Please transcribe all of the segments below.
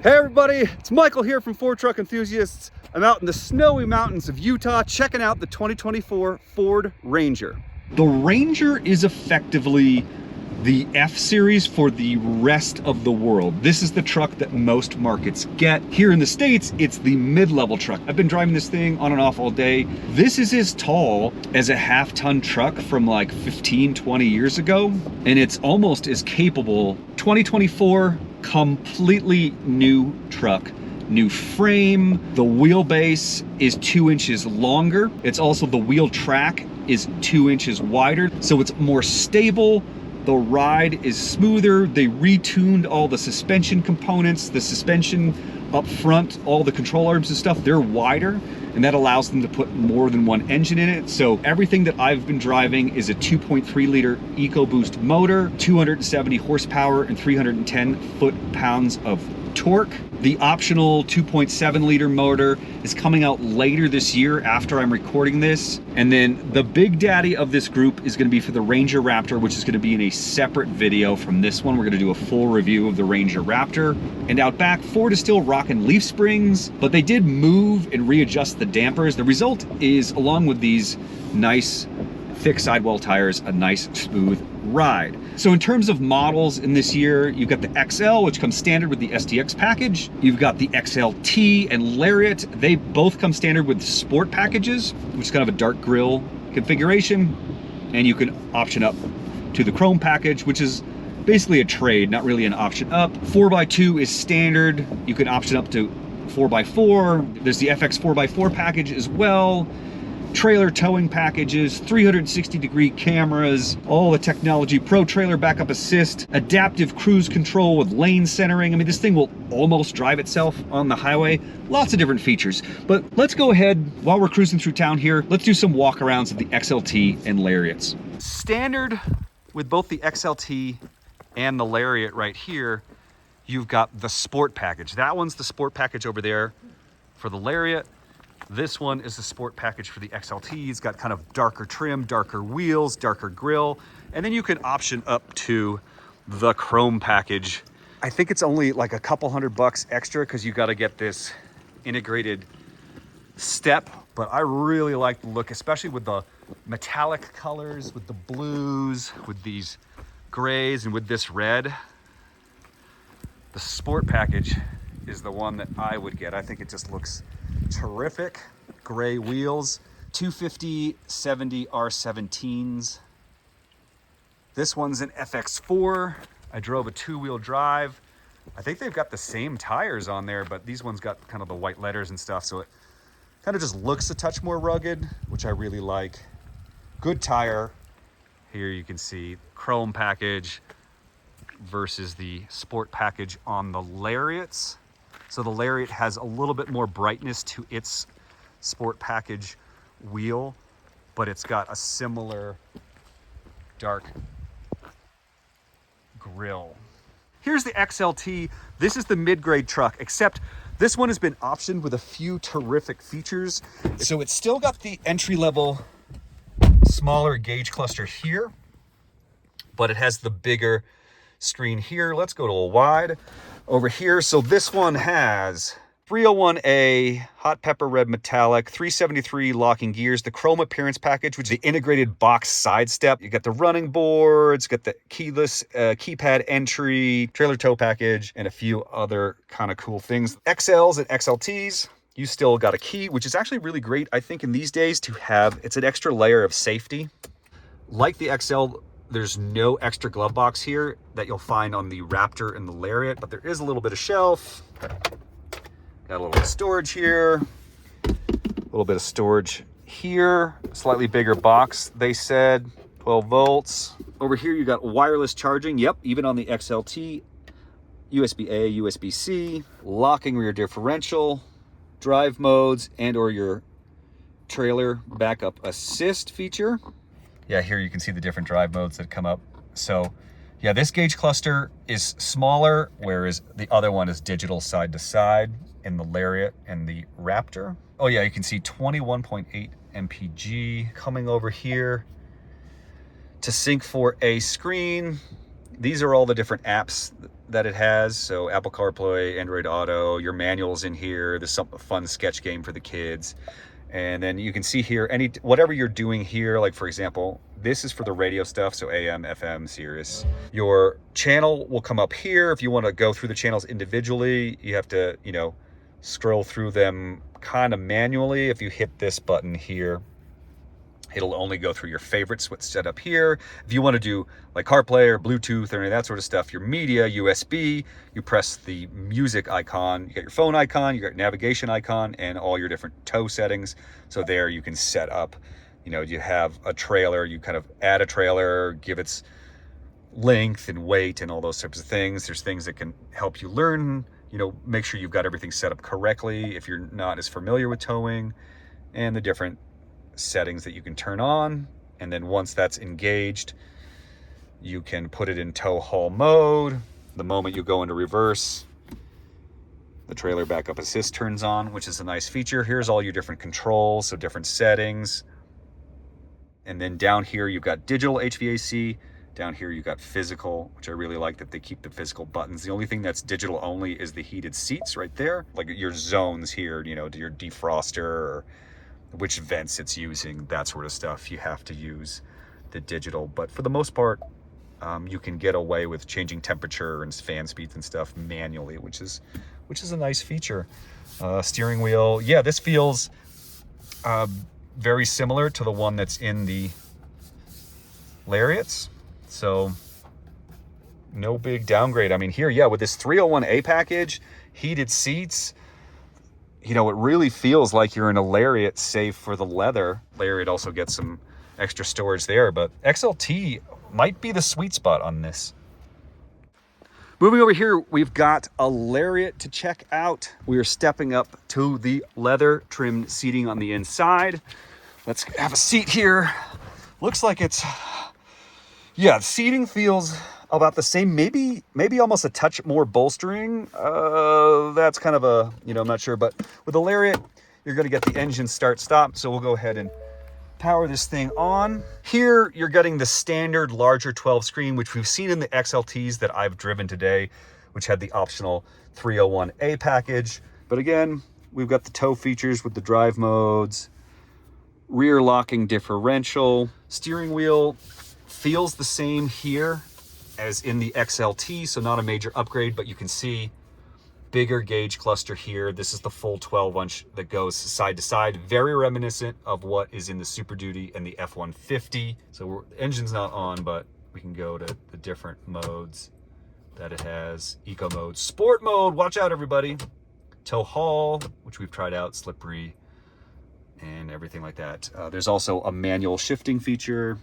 Hey everybody, it's Michael here from Ford Truck Enthusiasts. I'm out in the snowy mountains of Utah checking out the 2024 Ford Ranger. The Ranger is effectively the F-Series for the rest of the world. This is the truck that most markets get. Here in the States, it's the mid-level truck. I've been driving this thing on and off all day. This is as tall as a half-ton truck from like 15, 20 years ago, and it's almost as capable. 2024, completely new truck. New frame, the wheelbase is 2 inches longer. It's also, the wheel track is 2 inches wider, so it's more stable. The ride is smoother. They retuned all the suspension components, the suspension up front, all the control arms and stuff, they're wider, and that allows them to put more than one engine in it. So everything that I've been driving is a 2.3 liter EcoBoost motor, 270 horsepower and 310 foot-pounds of torque. The optional 2.7 liter motor is coming out later this year after I'm recording this. And then the big daddy of this group is going to be for the Ranger Raptor, which is going to be in a separate video from this one. We're going to do a full review of the Ranger Raptor. And out back, Ford is still rocking leaf springs, but they did move and readjust the dampers. The result is, along with these nice thick sidewall tires, a nice smooth ride. So in terms of models in this year, you've got the XL, which comes standard with the STX package. You've got the XLT and Lariat. They both come standard with sport packages, which is kind of a dark grille configuration. And you can option up to the chrome package, which is basically a trade, not really an option up. 4x2 is standard. You can option up to 4x4. There's the FX 4x4 package as well. Trailer towing packages, 360-degree cameras, all the technology, pro trailer backup assist, adaptive cruise control with lane centering. I mean, this thing will almost drive itself on the highway. Lots of different features. But let's go ahead, while we're cruising through town here, let's do some walkarounds of the XLT and Lariats. Standard with both the XLT and the Lariat right here, you've got the sport package. That one's the sport package over there for the Lariat. This one is the sport package for the XLT. It's got kind of darker trim, darker wheels, darker grille, and then you can option up to the chrome package. I think it's only like a couple $100 extra because you got to get this integrated step, but I really like the look, especially with the metallic colors, with the blues, with these grays, and with this red. The sport package is the one that I would get. I think it just looks terrific. Gray wheels, 250/70 R17s. This one's an FX4. I drove a 2-wheel drive. I think they've got the same tires on there, but these ones got kind of the white letters and stuff, so it kind of just looks a touch more rugged, which I really like. Good tire. Here you can see chrome package versus the sport package on the Lariats. So the Lariat has a little bit more brightness to its sport package wheel, but it's got a similar dark grille. Here's the XLT. This is the mid-grade truck, except this one has been optioned with a few terrific features. So it's still got the entry-level smaller gauge cluster here, but it has the bigger screen here. Let's go to a wide over here. So this one has 301A hot pepper red metallic, 373 locking gears, the chrome appearance package, which is the integrated box side step. You got the running boards, got the keyless keypad entry, trailer tow package, and a few other kind of cool things. XLs and XLTs, you still got a key, which is actually really great, I think, in these days to have. It's an extra layer of safety. Like the XL, there's no extra glove box here that you'll find on the Raptor and the Lariat, but there is a little bit of shelf. Got a little bit of storage here, a little bit of storage here, slightly bigger box, they said, 12 volts. Over here, you got wireless charging. Yep, even on the XLT, USB-A, USB-C, locking rear differential, drive modes, and or your trailer backup assist feature. Yeah, here you can see the different drive modes that come up. So yeah, this gauge cluster is smaller, whereas the other one is digital side to side in the Lariat and the Raptor. Oh yeah, you can see 21.8 mpg coming over here to sync for a screen. These are all the different apps that it has. So Apple CarPlay, Android Auto, your manual's in here. There's some fun sketch game for the kids. And then you can see here, whatever you're doing here, like for example, this is for the radio stuff, so AM, FM, Sirius. Your channel will come up here. If you want to go through the channels individually, you have to, you know, scroll through them kind of manually. If you hit this button here, it'll only go through your favorites, what's set up here. If you want to do like CarPlay or Bluetooth or any of that sort of stuff, your media, USB, you press the music icon, you got your phone icon, you got navigation icon, and all your different tow settings. So there you can set up, you know, you have a trailer, you kind of add a trailer, give its length and weight and all those types of things. There's things that can help you learn, you know, make sure you've got everything set up correctly if you're not as familiar with towing, and the different settings that you can turn on. And then once that's engaged, you can put it in tow haul mode. The moment you go into reverse, the trailer backup assist turns on, which is a nice feature. Here's all your different controls, so different settings. And then down here you've got digital HVAC. Down here you've got physical, which I really like that they keep the physical buttons. The only thing that's digital only is the heated seats right there, like your zones here, you know, to your defroster or which vents it's using, that sort of stuff. You have to use the digital, but for the most part, you can get away with changing temperature and fan speeds and stuff manually, which is a nice feature. Steering wheel, yeah, this feels very similar to the one that's in the Lariats, so no big downgrade. I mean, here, yeah, with this 301A package, heated seats, you know, it really feels like you're in a Lariat, save for the leather. Lariat also gets some extra storage there, but XLT might be the sweet spot on this. Moving over here, we've got a Lariat to check out. We are stepping up to the leather trimmed seating on the inside. Let's have a seat here. Looks like it's, yeah, seating feels about the same, maybe almost a touch more bolstering. That's kind of a, you know, I'm not sure, but with the Lariat, you're gonna get the engine start stop. So we'll go ahead and power this thing on. Here, you're getting the standard larger 12 screen, which we've seen in the XLTs that I've driven today, which had the optional 301A package. But again, we've got the tow features with the drive modes, rear locking differential, steering wheel feels the same here as in the XLT, so not a major upgrade, but you can see bigger gauge cluster here. This is the full 12-inch that goes side to side, very reminiscent of what is in the Super Duty and the F-150. So the engine's not on, but we can go to the different modes that it has. Eco mode, sport mode, watch out everybody. Tow haul, which we've tried out, slippery, and everything like that. There's also a manual shifting feature.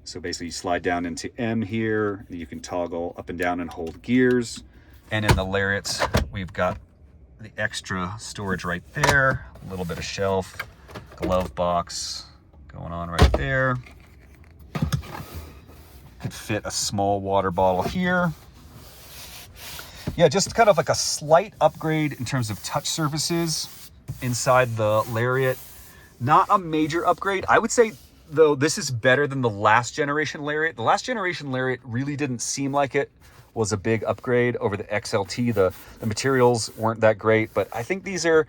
So basically you slide down into M here, and you can toggle up and down and hold gears. And in the Lariats, we've got the extra storage right there, a little bit of shelf, glove box going on right there. Could fit a small water bottle here. Yeah, just kind of like a slight upgrade in terms of touch surfaces inside the Lariat. Not a major upgrade. I would say, though, this is better than the last generation Lariat. The last generation Lariat really didn't seem like it was a big upgrade over the XLT. The materials weren't that great, but I think they're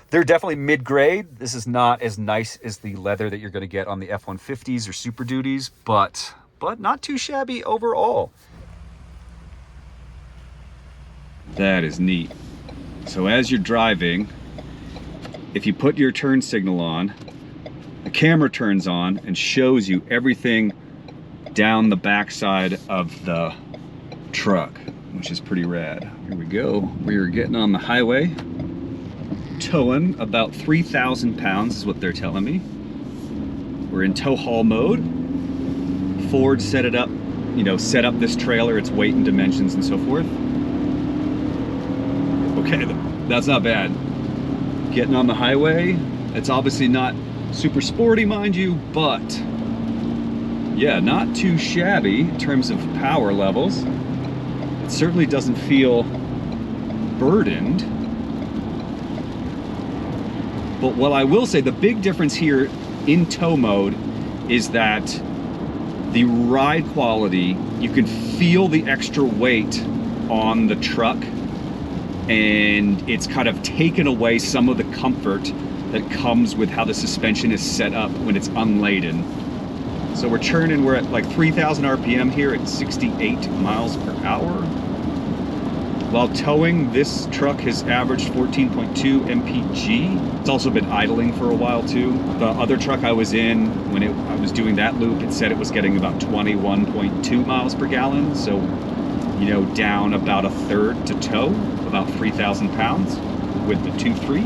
definitely mid-grade. This is not as nice as the leather that you're going to get on the F-150s or Super Duties, but not too shabby overall. That is neat. So as you're driving, if you put your turn signal on, the camera turns on and shows you everything down the backside of the truck, which is pretty rad. Here we go. We are getting on the highway, towing about 3,000 pounds is what they're telling me. We're in tow haul mode. Ford set it up, you know, set up this trailer, its weight and dimensions and so forth. Okay, that's not bad. Getting on the highway, it's obviously not super sporty, mind you, but yeah, not too shabby in terms of power levels. It certainly doesn't feel burdened. But what I will say, the big difference here in tow mode is that the ride quality, you can feel the extra weight on the truck, and it's kind of taken away some of the comfort that comes with how the suspension is set up when it's unladen. So we're churning, we're at like 3,000 RPM here at 68 miles per hour. While towing, this truck has averaged 14.2 mpg. It's also been idling for a while too. The other truck I was in, when I was doing that loop, it said it was getting about 21.2 miles per gallon. So, you know, down about a third to tow, about 3,000 pounds with the 2.3.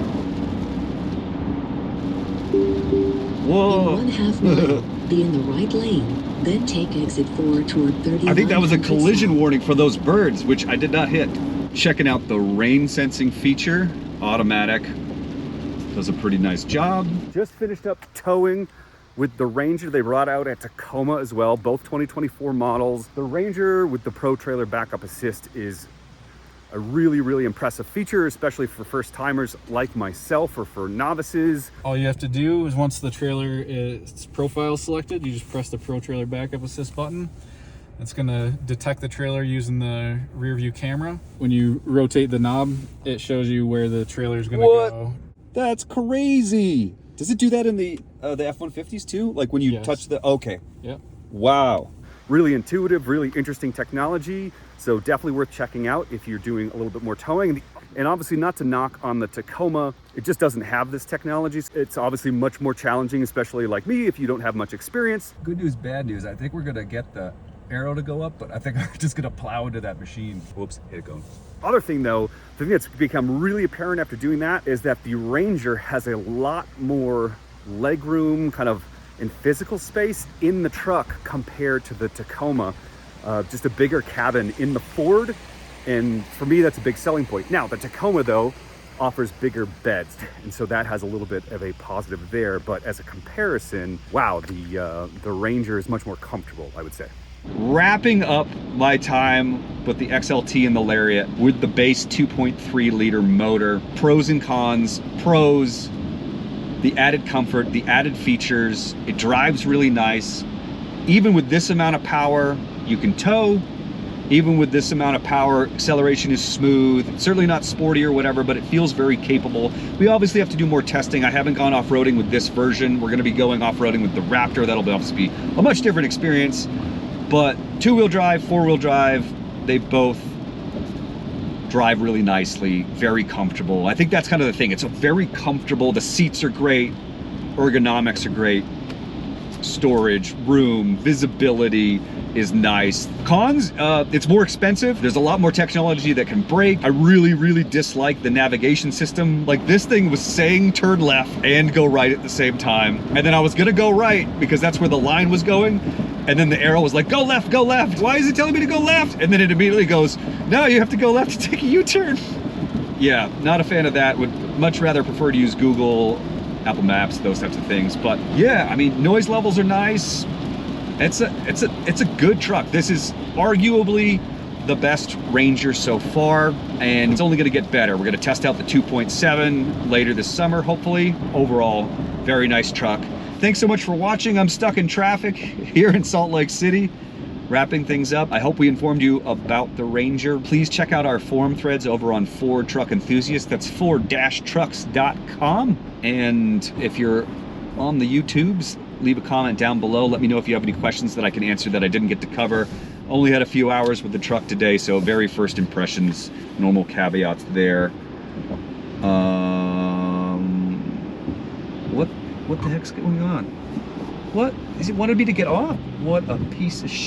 Whoa! In 1/2 mile, be in the right lane, then take exit 4 toward 30. I think that was a collision warning for those birds, which I did not hit. Checking out the rain sensing feature, automatic, does a pretty nice job. Just finished up towing with the Ranger they brought out at Tacoma as well, both 2024 models. The Ranger with the Pro Trailer Backup Assist is a really, really impressive feature, especially for first timers like myself or for novices. All you have to do is once the trailer is profile selected, you just press the Pro Trailer Backup Assist button. It's gonna detect the trailer using the rear view camera. When you rotate the knob, it shows you where the trailer is gonna go. That's crazy. Does it do that in the F-150s too? Like when you touch the, okay. Yeah. Wow. Really intuitive, really interesting technology. So definitely worth checking out if you're doing a little bit more towing. And obviously not to knock on the Tacoma, it just doesn't have this technology. It's obviously much more challenging, especially like me, if you don't have much experience. Good news, bad news. I think we're gonna get the arrow to go up, but I think I'm just gonna plow into that machine. Whoops, hit it going. Other thing though, the thing that's become really apparent after doing that is that the Ranger has a lot more legroom, kind of in physical space in the truck compared to the Tacoma. Just a bigger cabin in the Ford, and for me that's a big selling point. Now the Tacoma though offers bigger beds, and so that has a little bit of a positive there, but as a comparison, wow, the Ranger is much more comfortable, I would say. Wrapping up my time with the XLT and the Lariat with the base 2.3 liter motor, pros and cons. Pros, the added comfort, the added features, it drives really nice. Even with this amount of power, you can tow. Even with this amount of power, acceleration is smooth. It's certainly not sporty or whatever, but it feels very capable. We obviously have to do more testing. I haven't gone off-roading with this version. We're gonna be going off-roading with the Raptor. That'll obviously be a much different experience. But two-wheel drive, four-wheel drive, they both drive really nicely, very comfortable. I think that's kind of the thing. It's very comfortable. The seats are great. Ergonomics are great. Storage, room, visibility is nice. Cons, it's more expensive. There's a lot more technology that can brake. I really, really dislike the navigation system. Like this thing was saying turn left and go right at the same time. And then I was gonna go right because that's where the line was going. And then the arrow was like, go left, go left. Why is it telling me to go left? And then it immediately goes, no, you have to go left to take a U-turn. Yeah, not a fan of that. Would much rather prefer to use Google, Apple Maps, those types of things. But yeah, I mean, noise levels are nice. It's a good truck. This is arguably the best Ranger so far, and it's only gonna get better. We're gonna test out the 2.7 later this summer, hopefully. Overall, very nice truck. Thanks so much for watching. I'm stuck in traffic here in Salt Lake City, wrapping things up. I hope we informed you about the Ranger. Please check out our forum threads over on Ford Truck Enthusiast. That's ford-trucks.com. And if you're on the YouTubes, leave a comment down below. Let me know if you have any questions that I can answer that I didn't get to cover. Only had a few hours with the truck today, so very first impressions, normal caveats there. What the heck's going on? What? Is it wanted me to get off? What a piece of shit.